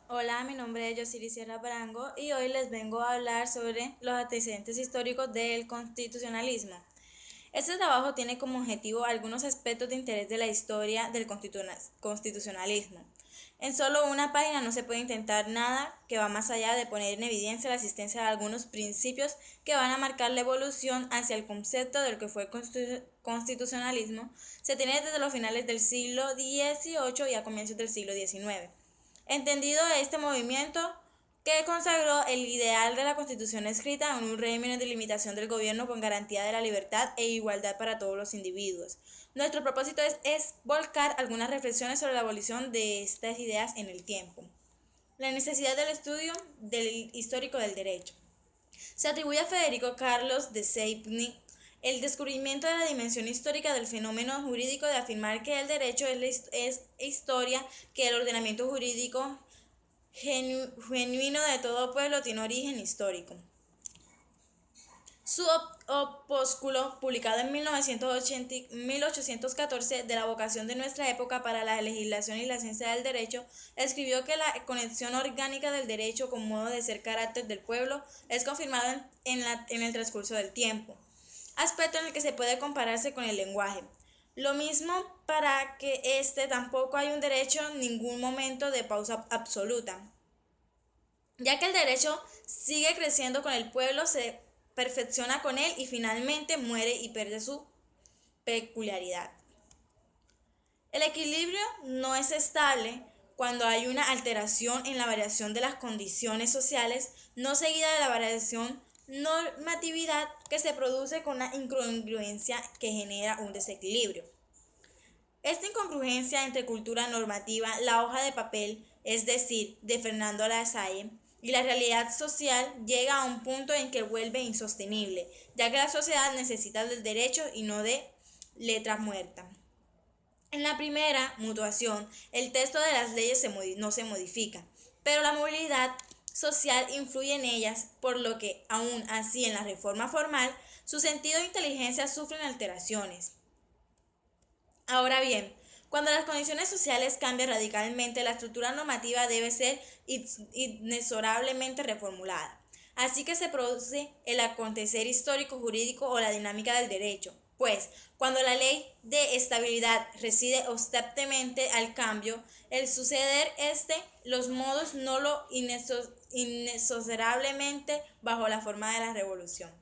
Hola, mi nombre es Yosiri Sierra Brango y hoy les vengo a hablar sobre los antecedentes históricos del constitucionalismo. Este trabajo tiene como objetivo algunos aspectos de interés de la historia del constitucionalismo. En solo una página no se puede intentar nada que va más allá de poner en evidencia la existencia de algunos principios que van a marcar la evolución hacia el concepto del que fue el constitucionalismo. Se tiene desde los finales del siglo XVIII y a comienzos del siglo XIX. Entendido este movimiento que consagró el ideal de la Constitución escrita en un régimen de limitación del gobierno con garantía de la libertad e igualdad para todos los individuos. Nuestro propósito es volcar algunas reflexiones sobre la abolición de estas ideas en el tiempo. La necesidad del estudio del histórico del derecho. Se atribuye a Federico Carlos de Seipnik el descubrimiento de la dimensión histórica del fenómeno jurídico de afirmar que el derecho es historia, que el ordenamiento jurídico genuino de todo pueblo tiene origen histórico. Su opúsculo, publicado en 1814, de la vocación de nuestra época para la legislación y la ciencia del derecho, escribió que la conexión orgánica del derecho con modo de ser carácter del pueblo es confirmada en el transcurso del tiempo, aspecto en el que se puede compararse con el lenguaje. Lo mismo para que tampoco hay un derecho en ningún momento de pausa absoluta, ya que el derecho sigue creciendo con el pueblo, se perfecciona con él y finalmente muere y pierde su peculiaridad. El equilibrio no es estable cuando hay una alteración en la variación de las condiciones sociales, no seguida de la variación normatividad que se produce con una incongruencia que genera un desequilibrio. Esta incongruencia entre cultura normativa, la hoja de papel, es decir, de Fernando Lasalle, y la realidad social llega a un punto en que vuelve insostenible, ya que la sociedad necesita del derecho y no de letra muerta. En la primera mutuación, el texto de las leyes no se modifica, pero la movilidad social influye en ellas, por lo que, aún así en la reforma formal, su sentido de inteligencia sufren alteraciones. Ahora bien, cuando las condiciones sociales cambian radicalmente, la estructura normativa debe ser inexorablemente reformulada. Así que se produce el acontecer histórico, jurídico o la dinámica del derecho. Pues, cuando la ley de estabilidad reside obstante al cambio, el suceder los modos no lo inexorablemente bajo la forma de la revolución.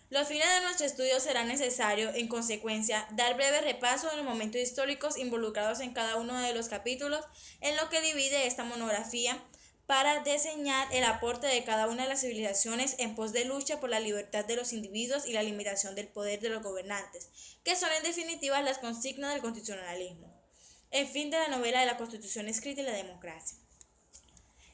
Los fines de nuestro estudio será necesario, en consecuencia, dar breve repaso de los momentos históricos involucrados en cada uno de los capítulos, en lo que divide esta monografía, para diseñar el aporte de cada una de las civilizaciones en pos de lucha por la libertad de los individuos y la limitación del poder de los gobernantes, que son en definitiva las consignas del constitucionalismo. El fin de la novela de la Constitución escrita y la democracia.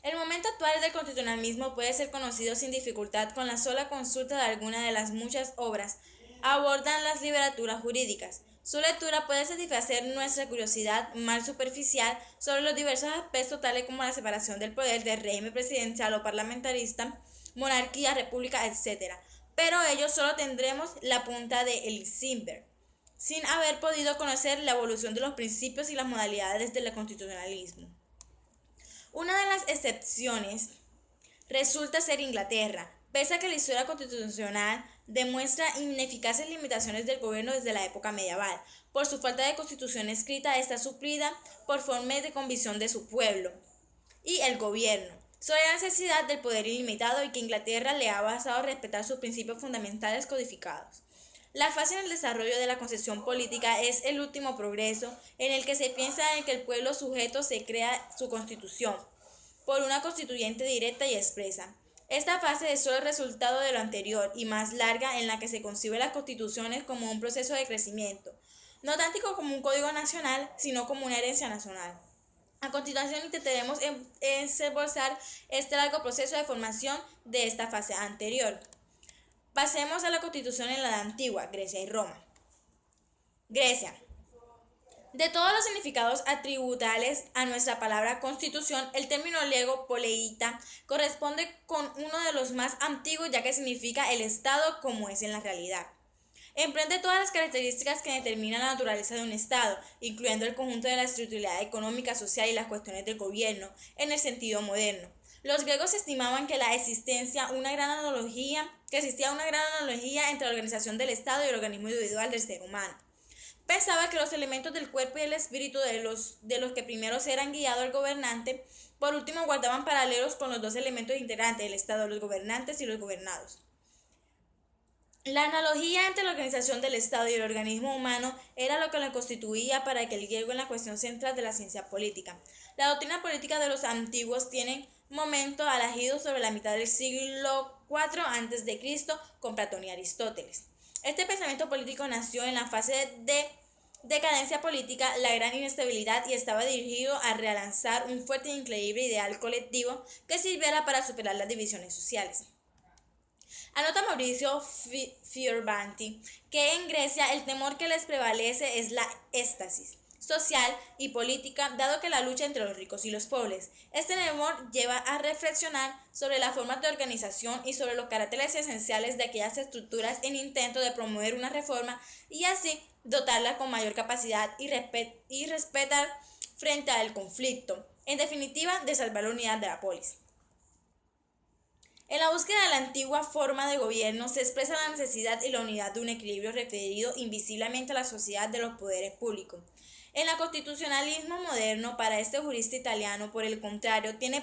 El momento actual del constitucionalismo puede ser conocido sin dificultad con la sola consulta de alguna de las muchas obras abordan las literaturas jurídicas. Su lectura puede satisfacer nuestra curiosidad mal superficial sobre los diversos aspectos tales como la separación del poder del régimen presidencial o parlamentarista, monarquía, república, etc. Pero ellos solo tendremos la punta del iceberg, sin haber podido conocer la evolución de los principios y las modalidades del constitucionalismo. Una de las excepciones resulta ser Inglaterra, pese a que la historia constitucional demuestra ineficaces limitaciones del gobierno desde la época medieval. Por su falta de constitución escrita está suplida por formas de convicción de su pueblo y el gobierno sobre la necesidad del poder ilimitado y que Inglaterra le ha basado a respetar sus principios fundamentales codificados. La fase en el desarrollo de la concepción política es el último progreso en el que se piensa en que el pueblo sujeto se crea su constitución por una constituyente directa y expresa. Esta fase es solo el resultado de lo anterior y más larga, en la que se concibe las constituciones como un proceso de crecimiento, no tanto como un código nacional, sino como una herencia nacional. A continuación intentaremos esbozar este largo proceso de formación de esta fase anterior. Pasemos a la constitución en la antigua Grecia y Roma. Grecia. De todos los significados atributales a nuestra palabra constitución, el término griego poleita corresponde con uno de los más antiguos, ya que significa el Estado como es en la realidad. Emprende todas las características que determinan la naturaleza de un Estado, incluyendo el conjunto de la estructuralidad económica, social y las cuestiones del gobierno, en el sentido moderno. Los griegos estimaban que existía una gran analogía entre la organización del Estado y el organismo individual del ser humano. Pensaba que los elementos del cuerpo y el espíritu de los que primero eran guiados al gobernante, por último guardaban paralelos con los dos elementos integrantes del Estado, los gobernantes y los gobernados. La analogía entre la organización del Estado y el organismo humano era lo que lo constituía para que el griego en la cuestión central de la ciencia política. La doctrina política de los antiguos tiene momento alagido sobre la mitad del siglo IV a.C. con Platón y Aristóteles. Este pensamiento político nació en la fase de decadencia política, la gran inestabilidad, y estaba dirigido a relanzar un fuerte e increíble ideal colectivo que sirviera para superar las divisiones sociales. Anota Mauricio Fioravanti que en Grecia el temor que les prevalece es la éxtasis social y política, dado que la lucha entre los ricos y los pobres. Este temor lleva a reflexionar sobre las formas de organización y sobre los caracteres esenciales de aquellas estructuras en intento de promover una reforma y así dotarlas con mayor capacidad y respetar frente al conflicto. En definitiva, de salvar la unidad de la polis. En la búsqueda de la antigua forma de gobierno se expresa la necesidad y la unidad de un equilibrio referido invisiblemente a la sociedad de los poderes públicos. En el constitucionalismo moderno, para este jurista italiano, por el contrario, tiene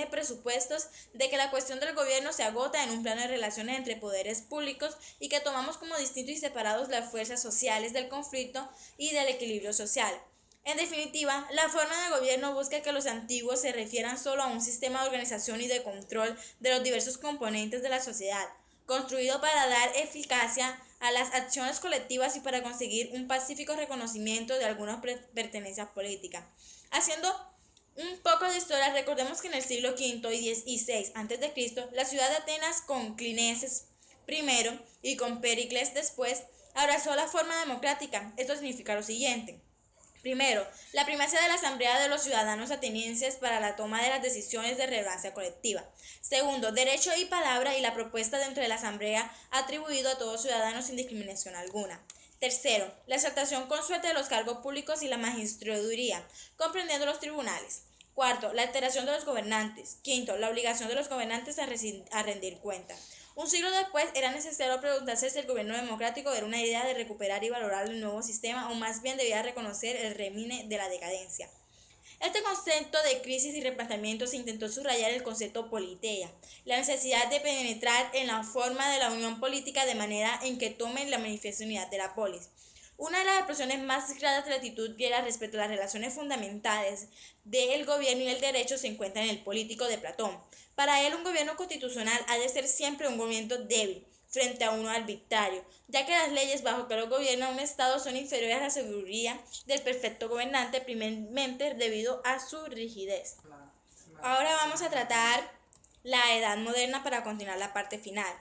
presupuestos de que la cuestión del gobierno se agota en un plano de relaciones entre poderes públicos y que tomamos como distintos y separados las fuerzas sociales del conflicto y del equilibrio social. En definitiva, la forma de gobierno busca que los antiguos se refieran solo a un sistema de organización y de control de los diversos componentes de la sociedad, construido para dar eficacia a las acciones colectivas y para conseguir un pacífico reconocimiento de algunas pertenencias políticas. Haciendo un poco de historia, recordemos que en el siglo V y VI a.C., la ciudad de Atenas, con Clineses primero y con Pericles después, abrazó la forma democrática. Esto significa lo siguiente. Primero, la primacia de la asamblea de los ciudadanos atenienses para la toma de las decisiones de relevancia colectiva. Segundo, derecho y palabra y la propuesta dentro de la asamblea atribuido a todos ciudadanos sin discriminación alguna. Tercero, la exaltación consueta de los cargos públicos y la magistraduría, comprendiendo los tribunales. Cuarto, la alteración de los gobernantes. Quinto, la obligación de los gobernantes a rendir cuenta. Un siglo después era necesario preguntarse si el gobierno democrático era una idea de recuperar y valorar el nuevo sistema o más bien debía reconocer el rémine de la decadencia. Este concepto de crisis y replanteamiento se intentó subrayar el concepto politeia, la necesidad de penetrar en la forma de la unión política de manera en que tome la manifiesta unidad de la polis. Una de las expresiones más claras de la actitud griega respecto a las relaciones fundamentales del gobierno y el derecho se encuentra en el Político de Platón. Para él, un gobierno constitucional ha de ser siempre un gobierno débil frente a uno arbitrario, ya que las leyes bajo que lo gobierna un Estado son inferiores a la sabiduría del perfecto gobernante, primeramente debido a su rigidez. Ahora vamos a tratar la Edad Moderna para continuar la parte final.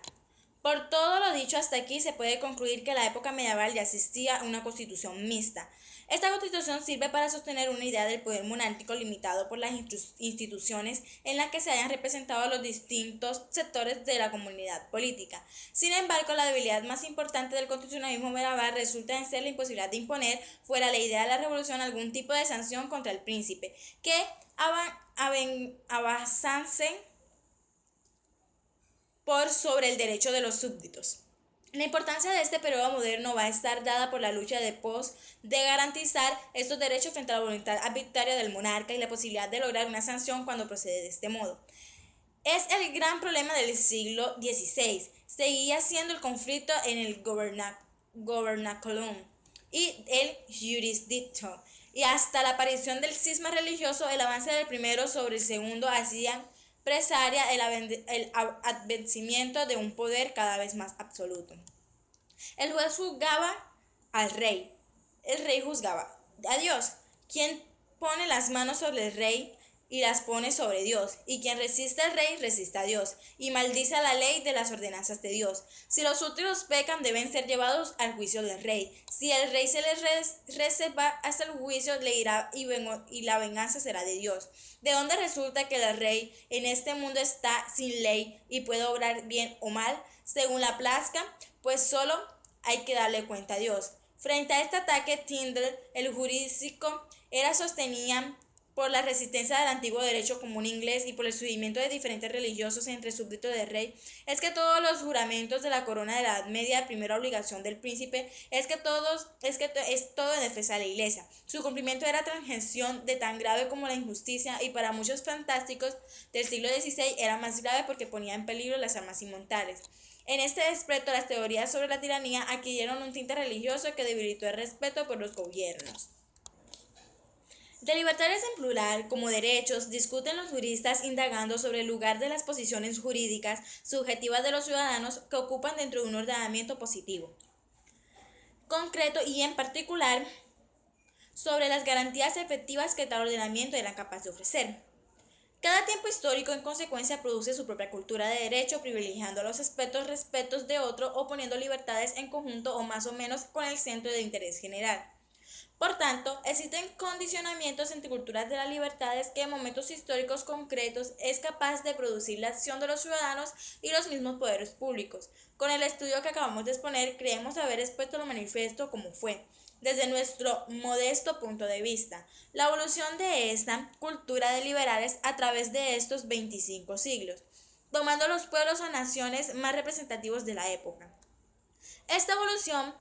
Por todo lo dicho hasta aquí, se puede concluir que en la época medieval ya existía una constitución mixta. Esta constitución sirve para sostener una idea del poder monárquico limitado por las instituciones en las que se hayan representado los distintos sectores de la comunidad política. Sin embargo, la debilidad más importante del constitucionalismo medieval resulta en ser la imposibilidad de imponer, fuera la idea de la revolución, algún tipo de sanción contra el príncipe, que avanzase por sobre el derecho de los súbditos. La importancia de este periodo moderno va a estar dada por la lucha de pos de garantizar estos derechos frente a la voluntad arbitraria del monarca y la posibilidad de lograr una sanción cuando procede de este modo. Es el gran problema del siglo XVI. Seguía siendo el conflicto en el governaculum y el jurisdicto, y hasta la aparición del cisma religioso, el avance del primero sobre el segundo hacían presaria el advencimiento de un poder cada vez más absoluto. El juez juzgaba al rey, el rey juzgaba a Dios. Quien pone las manos sobre el rey y las pone sobre Dios, y quien resiste al rey resiste a Dios, y maldice a la ley de las ordenanzas de Dios. Si los súbditos pecan, deben ser llevados al juicio del rey. Si el rey se les reserva hasta el juicio, le irá y la venganza será de Dios. De donde resulta que el rey en este mundo está sin ley y puede obrar bien o mal, según la plazca, pues solo hay que darle cuenta a Dios. Frente a este ataque, Tyndall, el jurídico, era sostenida por la resistencia del antiguo derecho común inglés y por el surgimiento de diferentes religiosos entre súbditos del rey, es que todos los juramentos de la corona de la Edad Media, primera obligación del príncipe, es todo en defensa de la iglesia. Su cumplimiento era transgresión de tan grave como la injusticia, y para muchos fantásticos del siglo XVI era más grave porque ponía en peligro las armas inmortales. En este desprecio, las teorías sobre la tiranía adquirieron un tinte religioso que debilitó el respeto por los gobiernos. De libertades en plural, como derechos, discuten los juristas indagando sobre el lugar de las posiciones jurídicas subjetivas de los ciudadanos que ocupan dentro de un ordenamiento positivo, concreto y en particular sobre las garantías efectivas que tal ordenamiento era capaz de ofrecer. Cada tiempo histórico, en consecuencia, produce su propia cultura de derecho, privilegiando los respetos de otro o poniendo libertades en conjunto o más o menos con el centro de interés general. Por tanto, existen condicionamientos entre culturas de las libertades que en momentos históricos concretos es capaz de producir la acción de los ciudadanos y los mismos poderes públicos. Con el estudio que acabamos de exponer, creemos haber expuesto lo manifiesto como fue, desde nuestro modesto punto de vista, la evolución de esta cultura de liberales a través de estos 25 siglos, tomando los pueblos o naciones más representativos de la época. Esta evolución